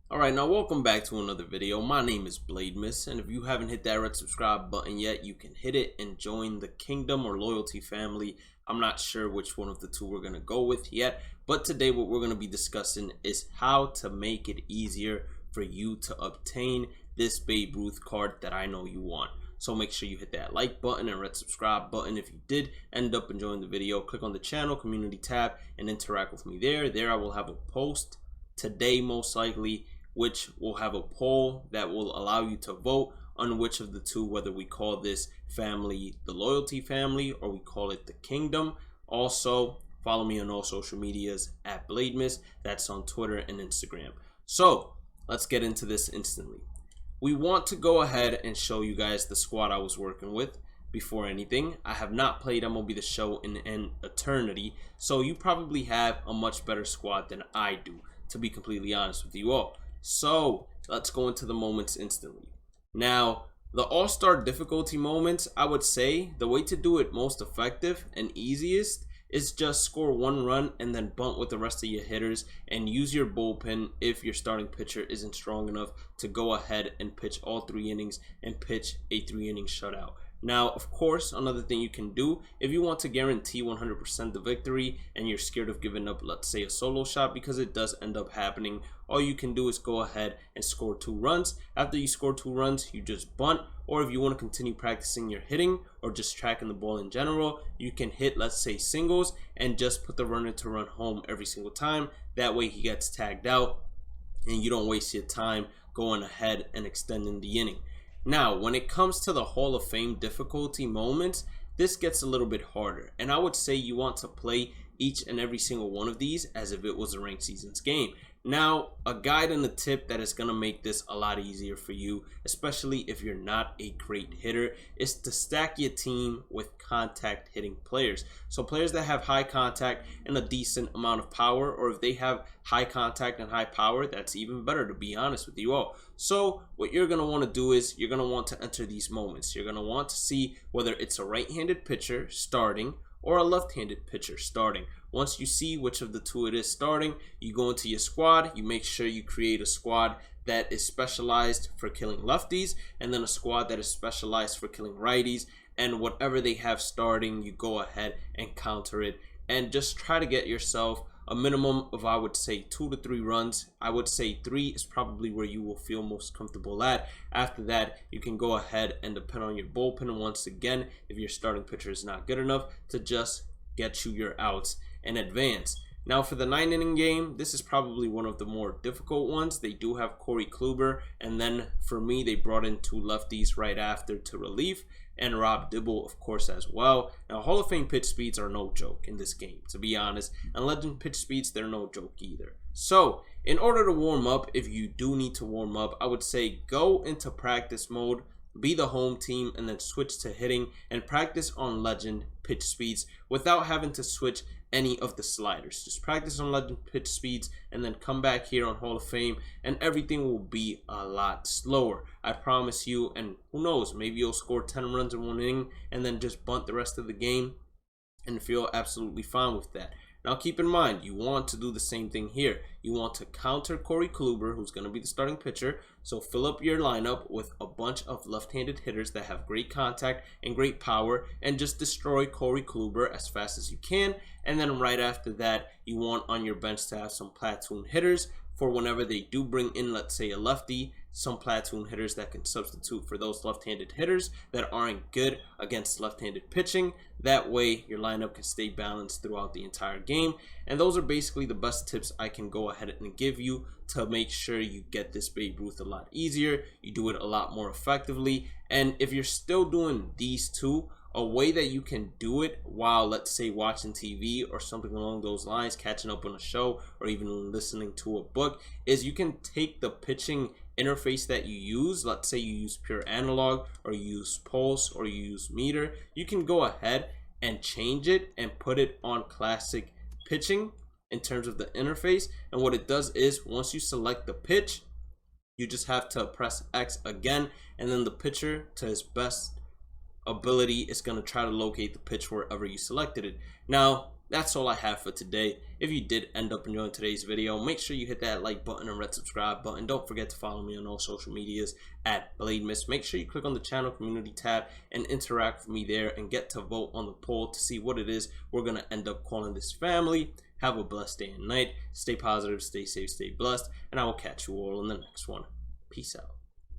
Alright, now welcome back to another video. My name is Blademus, and if you haven't hit that red subscribe button yet, you can hit it and join the Kingdom or Loyalty family. I'm not sure which one of the two we're going to go with yet, but today what we're going to be discussing is how to make it easier for you to obtain this Babe Ruth card that I know you want. So make sure you hit that like button and red subscribe button. If you did end up enjoying the video, click on the channel community tab and interact with me there. There I will have a post today most likely, which will have a poll that will allow you to vote on which of the two, whether we call this family the Loyalty family or we call it the Kingdom. Also, follow me on all social medias at Blademus. That's on Twitter and Instagram. So let's get into this instantly. We want to go ahead and show you guys the squad I was working with. Before anything, I have not played MLB The Show in an eternity, so you probably have a much better squad than I do, to be completely honest with you all. So let's go into the moments instantly. Now, the all-star difficulty moments, I would say the way to do it most effective and easiest is just score one run and then bunt with the rest of your hitters and use your bullpen if your starting pitcher isn't strong enough to go ahead and pitch all 3 innings and pitch a 3-inning shutout. Now, of course, another thing you can do if you want to guarantee 100% the victory and you're scared of giving up, let's say, a solo shot, because it does end up happening, all you can do is go ahead and score 2 runs. After you score 2 runs, you just bunt, or if you want to continue practicing your hitting or just tracking the ball in general, you can hit, let's say, singles and just put the runner to run home every single time. That way he gets tagged out and you don't waste your time going ahead and extending the inning. Now, when it comes to the Hall of Fame difficulty moments, this gets a little bit harder, and I would say you want to play each and every single one of these as if it was a ranked seasons game. Now, a guide and a tip that is going to make this a lot easier for you, especially if you're not a great hitter, is to stack your team with contact hitting players. So players that have high contact and a decent amount of power, or if they have high contact and high power, that's even better, to be honest with you all. So what you're going to want to do is you're going to want to enter these moments. You're going to want to see whether it's a right-handed pitcher starting or a left-handed pitcher starting. Once you see which of the two it is starting, you go into your squad. You make sure you create a squad that is specialized for killing lefties, and then a squad that is specialized for killing righties, and whatever they have starting, you go ahead and counter it, and just try to get yourself a minimum of, I would say, 2 to 3 runs. I would say 3 is probably where you will feel most comfortable at. After that, you can go ahead and depend on your bullpen once again, if your starting pitcher is not good enough, to just get you your outs and advance. Now, for the 9-inning game, this is probably one of the more difficult ones. They do have Corey Kluber, and then for me, they brought in 2 lefties right after to relief, and Rob Dibble, of course, as well. Now, Hall of Fame pitch speeds are no joke in this game, to be honest, and Legend pitch speeds, they're no joke either. So, in order to warm up, if you do need to warm up, I would say go into practice mode, be the home team, and then switch to hitting and practice on Legend pitch speeds without having to switch any of the sliders. Just practice on Legend pitch speeds and then come back here on Hall of Fame and everything will be a lot slower, I promise you. And who knows, maybe you'll score 10 runs in 1 inning and then just bunt the rest of the game and feel absolutely fine with that. Now, keep in mind, you want to do the same thing here. You want to counter Corey Kluber, who's going to be the starting pitcher. So fill up your lineup with a bunch of left-handed hitters that have great contact and great power, and just destroy Corey Kluber as fast as you can. And then right after that, you want on your bench to have some platoon hitters for whenever they do bring in, let's say, a lefty, some platoon hitters that can substitute for those left-handed hitters that aren't good against left-handed pitching. That way your lineup can stay balanced throughout the entire game. And those are basically the best tips I can go ahead and give you to make sure you get this Babe Ruth a lot easier, you do it a lot more effectively. And if you're still doing these two, a way that you can do it while, let's say, watching TV or something along those lines, catching up on a show or even listening to a book, is you can take the pitching interface that you use. Let's say you use pure analog or you use pulse or you use meter. You can go ahead and change it and put it on classic pitching in terms of the interface. And what it does is once you select the pitch, you just have to press X again, and then the pitcher, to his best ability, is going to try to locate the pitch wherever you selected it. Now, that's all I have for today. If you did end up enjoying today's video, make sure you hit that like button and red subscribe button. Don't forget to follow me on all social medias at BladeMiss. Make sure you click on the channel community tab and interact with me there and get to vote on the poll to see what it is we're going to end up calling this family. Have a blessed day and night. Stay positive, stay safe, stay blessed, and I will catch you all in the next one. Peace out.